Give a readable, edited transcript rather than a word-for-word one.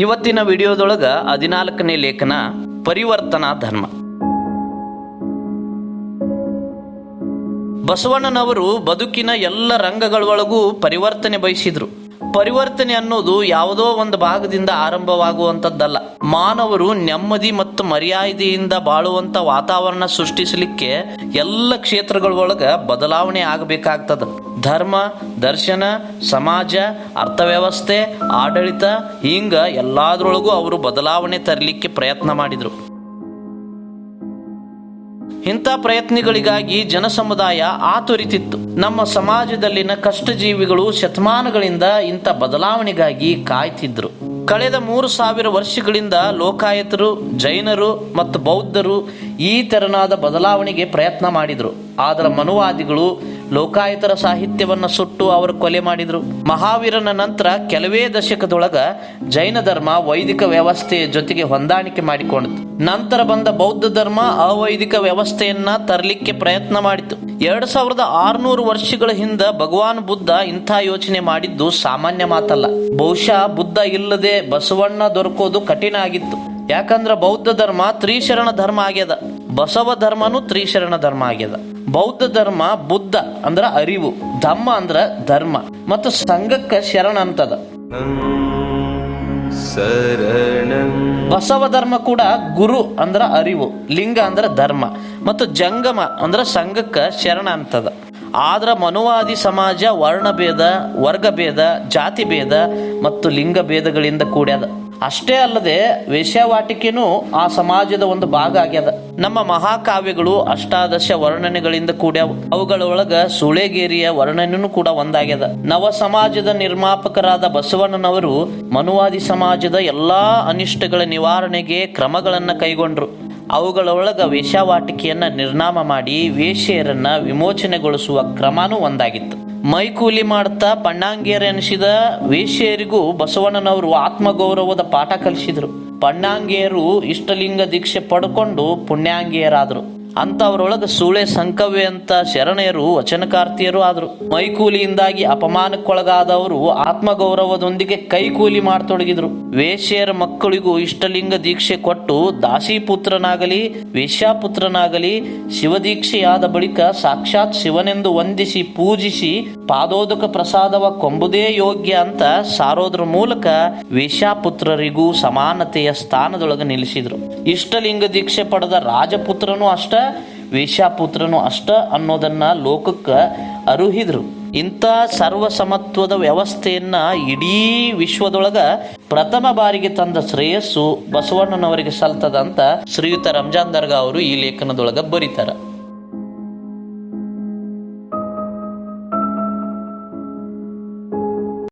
ಇವತ್ತಿನ ವಿಡಿಯೋದೊಳಗ 14ನೇ ಲೇಖನ ಪರಿವರ್ತನಾ ಧರ್ಮ. ಬಸವಣ್ಣನವರು ಬದುಕಿನ ಎಲ್ಲ ರಂಗಗಳೊಳಗೂ ಪರಿವರ್ತನೆ ಬಯಸಿದ್ರು. ಪರಿವರ್ತನೆ ಅನ್ನೋದು ಯಾವುದೋ ಒಂದು ಭಾಗದಿಂದ ಆರಂಭವಾಗುವಂಥದ್ದಲ್ಲ. ಮಾನವರು ನೆಮ್ಮದಿ ಮತ್ತು ಮರ್ಯಾದೆಯಿಂದ ಬಾಳುವಂತ ವಾತಾವರಣ ಸೃಷ್ಟಿಸಲಿಕ್ಕೆ ಎಲ್ಲ ಕ್ಷೇತ್ರಗಳೊಳಗ ಬದಲಾವಣೆ ಆಗಬೇಕಾಗ್ತದ. ಧರ್ಮ, ದರ್ಶನ, ಸಮಾಜ, ಅರ್ಥವ್ಯವಸ್ಥೆ, ಆಡಳಿತ ಹಿಂಗ ಎಲ್ಲಾದ್ರೊಳಗೂ ಅವರು ಬದಲಾವಣೆ ತರಲಿಕ್ಕೆ ಪ್ರಯತ್ನ ಮಾಡಿದ್ರು. ಇಂಥ ಪ್ರಯತ್ನಗಳಿಗಾಗಿ ಜನಸಮುದಾಯ ಆತುರಿತಿತ್ತು. ನಮ್ಮ ಸಮಾಜದಲ್ಲಿನ ಕಷ್ಟಜೀವಿಗಳು ಶತಮಾನಗಳಿಂದ ಇಂಥ ಬದಲಾವಣೆಗಾಗಿ ಕಾಯ್ತಿದ್ರು. ಕಳೆದ 3000 ವರ್ಷಗಳಿಂದ ಲೋಕಾಯತರು, ಜೈನರು ಮತ್ತು ಬೌದ್ಧರು ಈ ತೆರನಾದ ಬದಲಾವಣೆಗೆ ಪ್ರಯತ್ನ ಮಾಡಿದ್ರು. ಆದ್ರೆ ಮನುವಾದಿಗಳು ಲೋಕಾಯತರ ಸಾಹಿತ್ಯವನ್ನ ಸುಟ್ಟು ಅವರು ಕೊಲೆ ಮಾಡಿದ್ರು. ಮಹಾವೀರನ ನಂತರ ಕೆಲವೇ ದಶಕದೊಳಗ ಜೈನ ಧರ್ಮ ವೈದಿಕ ವ್ಯವಸ್ಥೆಯ ಜೊತೆಗೆ ಹೊಂದಾಣಿಕೆ ಮಾಡಿಕೊಂಡಿತು. ನಂತರ ಬಂದ ಬೌದ್ಧ ಧರ್ಮ ಅವೈದಿಕ ವ್ಯವಸ್ಥೆಯನ್ನ ತರಲಿಕ್ಕೆ ಪ್ರಯತ್ನ ಮಾಡಿತು. 2600 ವರ್ಷಗಳ ಹಿಂದೆ ಭಗವಾನ್ ಬುದ್ಧ ಇಂಥ ಯೋಚನೆ ಮಾಡಿದ್ದು ಸಾಮಾನ್ಯ ಮಾತಲ್ಲ. ಬಹುಶಃ ಬುದ್ಧ ಇಲ್ಲದೆ ಬಸವಣ್ಣ ದೊರಕೋದು ಕಠಿಣ ಆಗಿತ್ತು. ಯಾಕಂದ್ರೆ ಬೌದ್ಧ ಧರ್ಮ ತ್ರಿಶರಣ ಧರ್ಮ ಆಗ್ಯದ, ಬಸವ ಧರ್ಮನು ತ್ರಿಶರಣ ಧರ್ಮ ಆಗ್ಯದ. ಬೌದ್ಧ ಧರ್ಮ ಬುದ್ಧ ಅಂದ್ರ ಅರಿವು, ಧಮ್ಮ ಅಂದ್ರ ಧರ್ಮ ಮತ್ತು ಸಂಘಕ್ಕ ಶರಣ ಅಂತದ. ಬಸವ ಧರ್ಮ ಕೂಡ ಗುರು ಅಂದ್ರ ಅರಿವು, ಲಿಂಗ ಅಂದ್ರ ಧರ್ಮ ಮತ್ತು ಜಂಗಮ ಅಂದ್ರ ಸಂಘಕ್ಕ ಶರಣ ಅಂತದ. ಆದ್ರ ಮನುವಾದಿ ಸಮಾಜ ವರ್ಣಭೇದ, ವರ್ಗಭೇದ, ಜಾತಿ ಭೇದ ಮತ್ತು ಲಿಂಗ ಭೇದಗಳಿಂದ ಕೂಡ್ಯದ. ಅಷ್ಟೇ ಅಲ್ಲದೆ ವೇಶ್ಯಾವಾಟಿಕೆನೂ ಆ ಸಮಾಜದ ಒಂದು ಭಾಗ ಆಗ್ಯದ. ನಮ್ಮ ಮಹಾಕಾವ್ಯಗಳು ಅಷ್ಟಾದಶ ವರ್ಣನೆಗಳಿಂದ ಕೂಡ್ಯಾವ. ಅವುಗಳೊಳಗ ಸೂಳೆಗೇರಿಯ ವರ್ಣನೆನೂ ಕೂಡ ಒಂದಾಗ್ಯದ. ನವ ಸಮಾಜದ ನಿರ್ಮಾಪಕರಾದ ಬಸವಣ್ಣನವರು ಮನುವಾದಿ ಸಮಾಜದ ಎಲ್ಲಾ ಅನಿಷ್ಟಗಳ ನಿವಾರಣೆಗೆ ಕ್ರಮಗಳನ್ನ ಕೈಗೊಂಡ್ರು. ಅವುಗಳೊಳಗ ವೇಶ್ಯಾವಾಟಿಕೆಯನ್ನ ನಿರ್ನಾಮ ಮಾಡಿ ವೇಶ್ಯೆಯರನ್ನ ವಿಮೋಚನೆಗೊಳಿಸುವ ಕ್ರಮನೂ ಒಂದಾಗಿತ್ತು. ಮೈಕೂಲಿ ಮಾಡ್ತಾ ಪಣ್ಣಾಂಗಿಯರೆನಿಸಿದ ವೇಶ್ಯೆಯರಿಗೂ ಬಸವಣ್ಣನವರು ಆತ್ಮಗೌರವದ ಪಾಠ ಕಲಿಸಿದ್ರು. ಪಣ್ಣಾಂಗಿಯರು ಇಷ್ಟಲಿಂಗ ದೀಕ್ಷೆ ಪಡ್ಕೊಂಡು ಪುಣ್ಯಾಂಗಿಯರಾದ್ರು. ಅಂತವರೊಳಗ ಸೂಳೆ ಸಂಕವ್ಯ ಅಂತ ಶರಣೆಯರು ವಚನಕಾರ್ತಿಯರು ಆದ್ರು. ಮೈಕೂಲಿಯಿಂದಾಗಿ ಅಪಮಾನಕ್ಕೊಳಗಾದವರು ಆತ್ಮಗೌರವದೊಂದಿಗೆ ಕೈಕೂಲಿ ಮಾಡತೊಡಗಿದ್ರು. ವೇಶ್ಯೆಯರ ಮಕ್ಕಳಿಗೂ ಇಷ್ಟಲಿಂಗ ದೀಕ್ಷೆ ಕೊಟ್ಟು ದಾಸಿಪುತ್ರನಾಗಲಿ ವೇಶ್ಯಾಪುತ್ರನಾಗಲಿ ಶಿವದೀಕ್ಷೆಯಾದ ಬಳಿಕ ಸಾಕ್ಷಾತ್ ಶಿವನೆಂದು ವಂದಿಸಿ ಪೂಜಿಸಿ ಪಾದೋದಕ ಪ್ರಸಾದವ ಕೊಂಬುದೇ ಯೋಗ್ಯ ಅಂತ ಸಾರೋದ್ರ ಮೂಲಕ ವೇಶ್ಯಾಪುತ್ರರಿಗೂ ಸಮಾನತೆಯ ಸ್ಥಾನದೊಳಗ ನಿಲ್ಲಿಸಿದ್ರು. ಇಷ್ಟಲಿಂಗ ದೀಕ್ಷೆ ಪಡೆದ ರಾಜಪುತ್ರನೂ ಅಷ್ಟ, ವೇಶ್ಯಾಪುತ್ರನು ಅಷ್ಟ ಅನ್ನೋದನ್ನ ಲೋಕಕ್ಕ ಅರುಹಿದ್ರು. ಇಂಥ ಸರ್ವಸಮತ್ವದ ವ್ಯವಸ್ಥೆಯನ್ನ ಇಡೀ ವಿಶ್ವದೊಳಗ ಪ್ರಥಮ ಬಾರಿಗೆ ತಂದ ಶ್ರೇಯಸ್ಸು ಬಸವಣ್ಣನವರಿಗೆ ಸಲ್ತದ ಅಂತ ಶ್ರೀಯುತ ರಂಜಾನ್ ದರ್ಗಾ ಅವರು ಈ ಲೇಖನದೊಳಗ ಬರೀತಾರ.